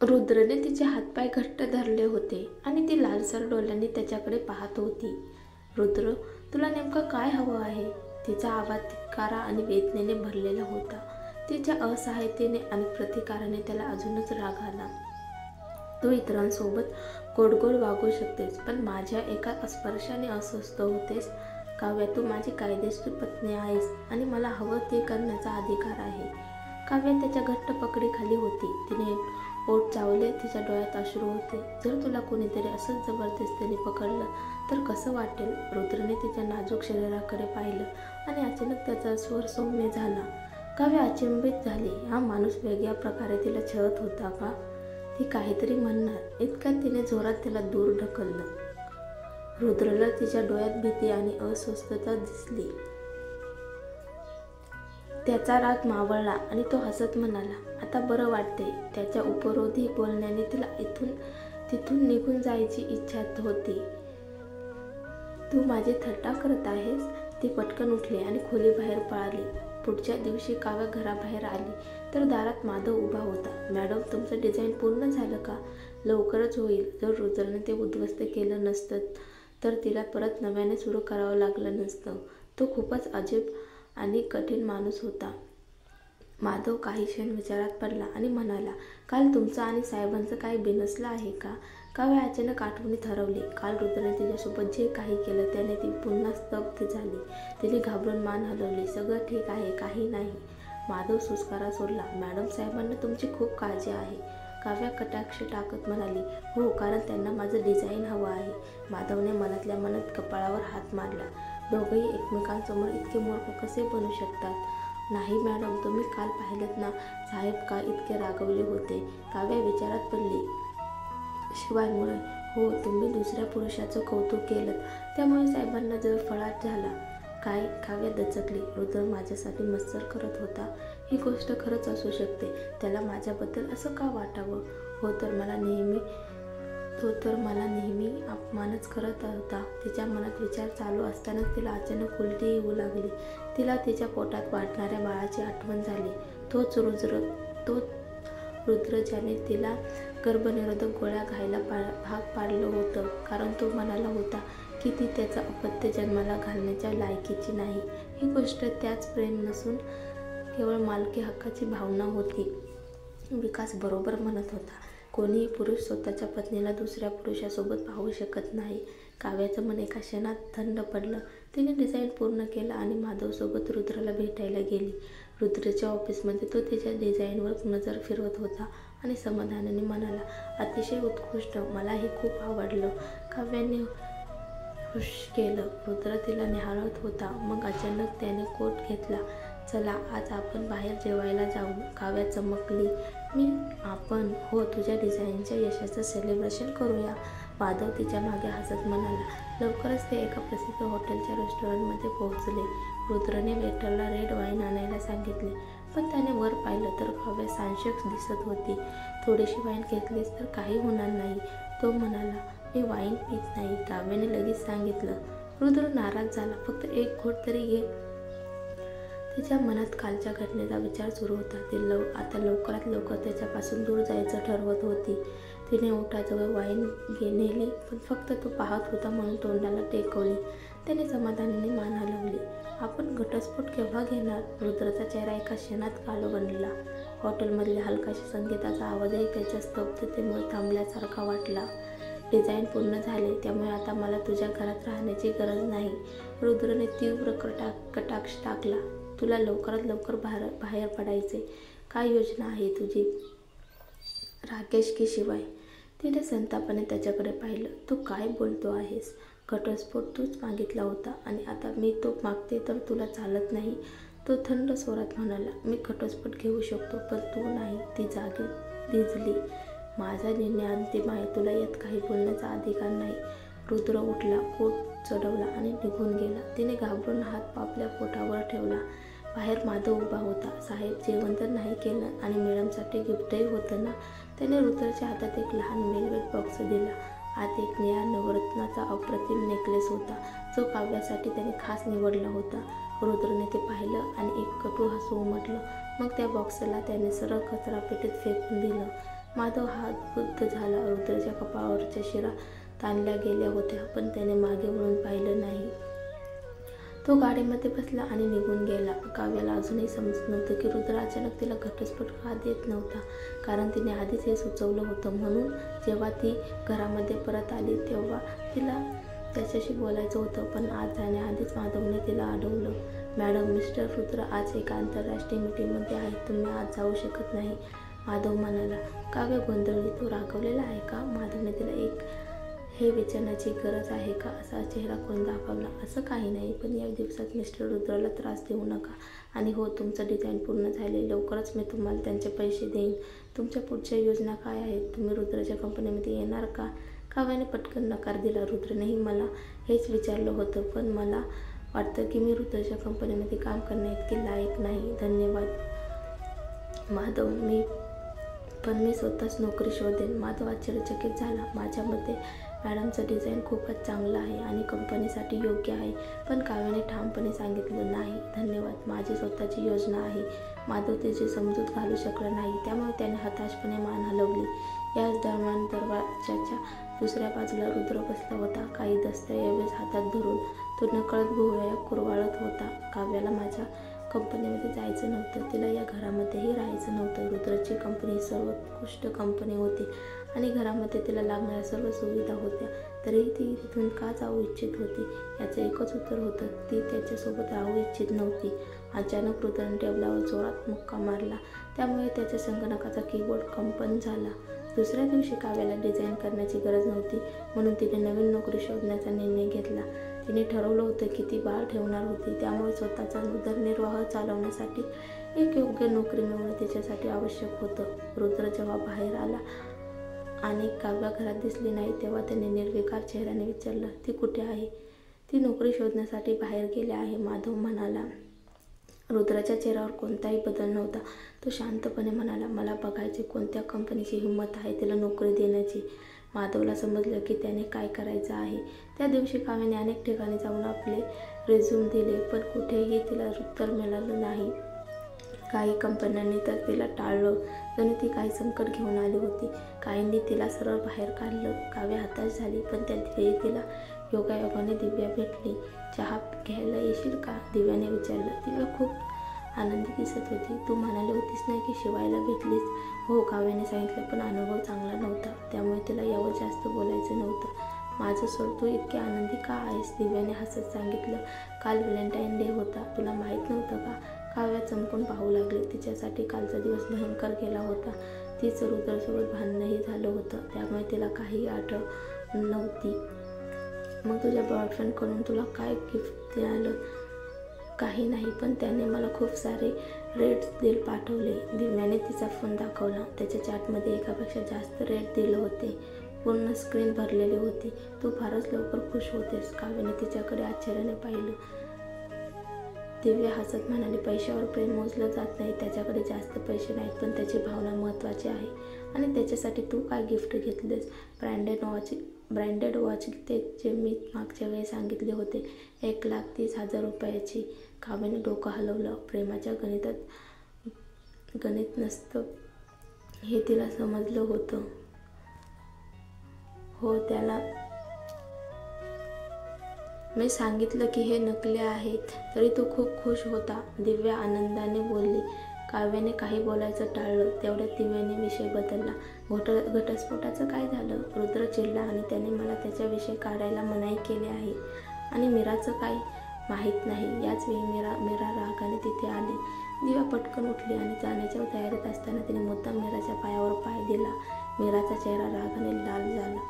रुद्रने तिचे हातपाय घट्ट धरले होते आणि ती लालसर डोळ्यांनी त्याच्याकडे पाहत होती. रुद्र, तुला नेमकं काय हवं आहे? तिचा आवाज धिक्कारा आणि वेदनेने भरलेला होता. तिच्या असहायतेने आणि प्रतिकाराने त्याला अजूनच राग आला. तू इतरांसोबत गोड वागू शकतेस, पण माझ्या एका स्पर्शाने अस्वस्थ होतेस. काव्या, तू माझी कायदेशीर पत्नी आहेस आणि मला हवं ते करण्याचा अधिकार आहे. काव्या त्याच्या घट्ट पकडीखाली होती. तिने ओठ चावले, तिच्या डोळ्यात अश्रू होते. जर तुला कोणीतरी असंच जबरदस्तीने पकडलं तर कसं वाटेल? रुद्रने तिच्या नाजूक शरीराकडे पाहिलं आणि अचानक त्याचा स्वर सौम्य झाला. काव्या अचंबित झाली. हा माणूस वेगळ्या प्रकारे तिला छळत होता का? ती काहीतरी म्हणणार इतक्यात तिने जोरात त्याला दूर ढकललं. रुद्रला तिच्या डोळ्यात भीती आणि अस्वस्थता दिसली. त्याचा राग मावळला आणि तो हसत म्हणाला, आता बरं वाटते. त्याच्या उपरोधी बोलण्याने तिला तिथून निघून जायची इच्छा होती. तू माझी थट्टा करत आहेस? ती पटकन उठली आणि खोलीबाहेर पळाली. पुढच्या दिवशी काव्या घराबाहेर आली तर दारात माधव उभा होता. मॅडम, तुमचं डिझाईन पूर्ण झालं का? लवकरच होईल. जर रुद्रने ते उद्ध्वस्त केलं नसतं तर तिला परत नव्याने सुरू करावं लागलं नसतं. तो खूपच अजीब आणि कठीण माणूस होता. माधव काही क्षण विचारात पडला आणि म्हणाला, काल तुमचं आणि साहेबांचं काही बिनसलं आहे का? काव्या अचानक आठवणीत हरवली. काल रुद्रने तिच्यासोबत जे काही केलं त्याने ती पुन्हा स्तब्ध झाली. तिने घाबरून मान हलवली. सगळं ठीक आहे, काही नाही. माधव सुस्कारा सोडला. मॅडम, साहेबांना तुमची खूप काळजी आहे. काव्या कटाक्ष टाकत म्हणाली, हो, कारण त्यांना माझं डिझाईन हवं आहे. माधवने मनातल्या मनात कपाळावर हात मारला. दोघंही एकमेकांसमोर इतके मूर्ख कसे बनू शकतात? नाही मॅडम, तुम्ही काल पाहिलंत ना, साहेब का इतके रागवले होते? काव्या विचारात पडली. शिवायमुळे? हो, तुम्ही दुसऱ्या पुरुषाचं कौतुक केलं त्यामुळे साहेबांना जळफळाट झाला. काय? काव्या दचकली. रुद्र माझ्यासाठी मत्सर करत होता? ही गोष्ट खरंच असू शकते. त्याला माझ्याबद्दल असं का वाटावं? तो तर मला नेहमी अपमानच करत होता. तिच्या मनात विचार चालू असतानाच तिला अचानक उलटी येऊ लागली. तिला तिच्या पोटात वाढणाऱ्या बाळाची आठवण झाली. तोच रुद्र ज्याने तिला गर्भनिरोधक गोळ्या घ्यायला भाग पाडलं होतं, कारण तो म्हणाला होता की ती त्याचा अपत्य जन्माला घालण्याच्या लायकीची नाही. ही गोष्ट त्याच प्रेम नसून केवळ मालकी हक्काची भावना होती. विकास बरोबर म्हणत होता. कोणीही पुरुष स्वतःच्या पत्नीला दुसऱ्या पुरुषासोबत पाहू शकत नाही. काव्याचं मन एका क्षणात थंड पडलं. तिने डिझाईन पूर्ण केलं आणि माधवसोबत रुद्रला भेटायला गेली. रुद्रच्या ऑफिसमध्ये तो तिच्या डिझाईनवर नजर फिरवत होता आणि समाधानाने म्हणाला, अतिशय उत्कृष्ट, मलाही खूप आवडलं. काव्याने हुश केलं. रुद्र तिला निहाळत होता. मग अचानक त्याने कोट घेतला. चला, आज आपण बाहेर जेवायला जाऊ. काव्या चमकली. आपण? हो, तुझ्या डिझाईनच्या यशाचं सेलिब्रेशन करूया. माधव तिच्या मागे हसत म्हणाला. लवकरच ते एका प्रसिद्ध हॉटेलच्या रेस्टॉरंटमध्ये पोहोचले. रुद्रने वेटरला रेड वाईन आणायला सांगितले, पण त्याने वर पाहिलं तर काव्या साशंक दिसत होती. थोडीशी वाईन घेतलीस तर काही होणार नाही, तो म्हणाला. मी वाईन पीत नाही, काव्याने लगेच सांगितलं. रुद्र नाराज झाला. फक्त एक घोट तरी घे. तिच्या मनात कालच्या घटनेचा विचार सुरू होता. ती आता लवकरात लवकर त्याच्यापासून दूर जायचं ठरवत होती. तिने ओठाजवळ वाईन नेली, पण फक्त तो पाहत होता म्हणून तोंडाला टेकवली. त्याने समाधानाने मान हलवली. आपण घटस्फोट केव्हा घेणार? रुद्रचा चेहरा एका क्षणात काळवंडला. हॉटेलमधल्या हलकाशा संगीताचा आवाजही त्याच्या स्तब्धतेमुळे थांबल्यासारखा वाटला. डिझाईन पूर्ण झाले, त्यामुळे आता मला तुझ्या घरात राहण्याची गरज नाही. रुद्रने तीव्र कटाक्ष टाकला. तुला लवकरात लवकर बाहेर पडायचे. काय योजना आहे तुझी? राकेश की शिवाय? तिने संतापाने त्याच्याकडे पाहिलं. तू काय बोलतो आहेस? घटस्फोट तूच मागितला होता आणि आता मी तो मागते तर तुला चालत नाही, तो थंड स्वरात म्हणाला. मी घटस्फोट घेऊ शकतो, पण तू नाही. ती जागी धिजली. माझा निर्णय अंतिम आहे. तुला यात काही बोलण्याचा अधिकार नाही. रुद्र उठला, कोट चढवला आणि निघून गेला. तिने घाबरून हात आपल्या पोटावर ठेवला. बाहेर माधव उभा होता. साहेब, जेवण तर नाही केलं आणि मॅडमसाठी गिफ्टही होतं ना? त्याने रुद्रच्या हातात एक लहान वेलवेट बॉक्स दिला. आत एक निळ्या नवरत्नाचा अप्रतिम नेकलेस होता, जो काव्यासाठी त्याने खास निवडला होता. रुद्रने ते पाहिलं आणि एक कटू हसू उमटलं. मग त्या बॉक्सला त्याने सरळ कचरापेटीत फेकून दिलं. माधव हातबुद्ध झाला. रुद्रच्या कपाळावरच्या शिरा ताणल्या गेल्या होत्या, पण त्याने मागे वळून पाहिलं नाही. तो गाडीमध्ये बसला आणि निघून गेला. काव्याला अजूनही समजत नव्हतं की रुद्र अचानक तिला घटस्फोट का देत नव्हता, कारण तिने आधीच हे सुचवलं होतं. म्हणून जेव्हा ती घरामध्ये परत आली तेव्हा तिला त्याच्याशी बोलायचं होतं. पण आज जाण्याआधीच माधवने तिला अडवलं. मॅडम, मिस्टर रुद्र आज एका आंतरराष्ट्रीय मीटिंगमध्ये आहेत, तुम्ही आज जाऊ शकत नाही, माधव म्हणाला. काव्य गोंधळली. तो रागवलेला आहे का? माधवने तिला हे विचारण्याची गरज आहे का असा चेहरा करून दाखवला. असं काही नाही, पण या दिवसात मिस्टर रुद्रला त्रास देऊ नका. आणि हो, तुमचं डिझाईन पूर्ण झाले, लवकरच मी तुम्हाला त्यांचे पैसे देईन. तुमच्या पुढच्या योजना काय आहेत? तुम्ही रुद्रच्या कंपनीमध्ये येणार का? काव्याने पटकन नकार दिला. रुद्रनेही मला हेच विचारलं होतं, पण मला वाटतं की मी रुद्रच्या कंपनीमध्ये काम करण्याइतकी लायक नाही. धन्यवाद माधव, मी स्वतःच नोकरी शोधेन. माधव आश्चर्यचकित झाला. माझ्या मते मॅडमचं डिझाईन खूपच चांगलं आहे आणि कंपनीसाठी योग्य आहे, पण काव्याने ठामपणे सांगितलं, नाही धन्यवाद, माझी स्वतःची योजना आहे. माधव तिची समजूत घालू शकला नाही, त्यामुळे त्याने हताशपणे मान हलवली. याच दरम्यान दरवाजाच्या दुसऱ्या बाजूला रुद्र बसला होता, काही दस्तऐवज हातात धरून. तो नकळत भुवया कुरवाळत होता. काव्याला माझ्या कंपनीमध्ये जायचं नव्हतं, तिला या घरामध्येही राहायचं नव्हतं. रुद्रची कंपनी सर्वोत्कृष्ट कंपनी होती आणि घरामध्ये तिला लागणाऱ्या सर्व सुविधा होत्या, तरीही ती तिथून का जाऊ इच्छित होती? याचं एकच उत्तर होतं, ती त्याच्यासोबत राहू इच्छित नव्हती. अचानक रुद्रने टेबलावर जोरात मुक्का मारला, त्यामुळे त्याच्या संगणकाचा कीबोर्ड कंपन झाला. दुसऱ्या दिवशी काव्याला डिझाईन करण्याची गरज नव्हती, म्हणून तिने नवीन नोकरी शोधण्याचा निर्णय घेतला. तिने ठरवलं होतं की ती बाळ ठेवणार होती, त्यामुळे स्वतःचा उदरनिर्वाह चालवण्यासाठी एक योग्य नोकरी मिळवणं तिच्यासाठी आवश्यक होतं. रुद्र जेव्हा बाहेर आला आणि काव्या घरात दिसली नाही, तेव्हा त्याने निर्विकार चेहऱ्याने विचारलं, ती कुठे आहे? ती नोकरी शोधण्यासाठी बाहेर गेली आहे, माधव म्हणाला. रुद्राच्या चेहऱ्यावर कोणताही बदल नव्हता. तो शांतपणे म्हणाला, मला बघायचे कोणत्या कंपनीची हिंमत आहे तिला नोकरी देण्याची. माधवला समजलं की त्याने काय करायचं आहे. त्या दिवशी काव्याने अनेक ठिकाणी जाऊन आपले रिझ्यूम दिले, पण कुठेही तिला उत्तर मिळालं नाही. काही कंपन्यांनी तर तिला टाळलं, जणू ती काही संकट घेऊन आली होती. काहींनी तिला सरळ बाहेर काढलं. काव्या हताश झाली, पण त्यावेळी तिला योगायोगाने दिव्या भेटली. चहा घ्यायला येशील का? दिव्याने विचारलं. दिव्या खूप आनंदी दिसत होती. तू म्हणाली होतीस नाही की शिवायला भेटलीस? हो, काव्याने सांगितलं, पण अनुभव चांगला नव्हता, त्यामुळे तिला यावर जास्त बोलायचं नव्हतं. माझं सोड, तू इतकी आनंदी का आहेस? दिव्याने हसत सांगितलं, काल व्हॅलेंटाईन डे होता, तुला माहीत नव्हतं का? काव्या चमकून पाहू लागली. तिच्यासाठी कालचा दिवस भयंकर गेला होता. तिचं रुद्रसोबत भांडणंही झालं होतं, त्यामुळे तिला काही आठवण नव्हती. मग तुझ्या बॉयफ्रेंडकडून तुला काय गिफ्ट मिळालं? काही नाही, पण त्याने मला खूप सारे रेड दिल पाठवले. दिव्याने तिचा फोन दाखवला. त्याच्या चॅटमध्ये एकापेक्षा जास्त रेड दिलं होते. पूर्ण स्क्रीन भरलेली होती. तू फारच लवकर खुश होतेस. काव्याने तिच्याकडे आश्चर्याने पाहिलं. दिव्या हसत म्हणाली, पैशावर प्रेम मोजलं जात नाही. त्याच्याकडे जास्त पैसे नाहीत, पण त्याची भावना महत्त्वाची आहे. आणि त्याच्यासाठी तू काय गिफ्ट घेतलेस? ब्रँडेड वॉच, ते जे मी मागच्या वेळी सांगितले होते, 1,30,000 रुपयाची. काव्याने डोकं हलवलं. प्रेमाच्या गणित नसतं हे तिला समजलं होतं. हो, त्याला मी सांगितलं की हे नकली आहे, तरी तो खूप खुश होता, दिव्या आनंदाने बोलली. काव्याने काही बोलायचं टाळलं. तेवढ्यात दिव्याने विषय बदलला. घटस्फोटाचं काय झालं? रुद्र चिडला आणि त्याने मला त्याच्याविषयी काढायला मनाई केली आहे. आणि मीराचं काय? माहीत नाही. याच वेळी मीरा रागाने तिथे आली. दिव्या पटकन उठली आणि जाण्याच्या तयारीत असताना तिने मुद्दाम मीराच्या पायावर पाय दिला. मीराचा चेहरा रागाने लाल झाला.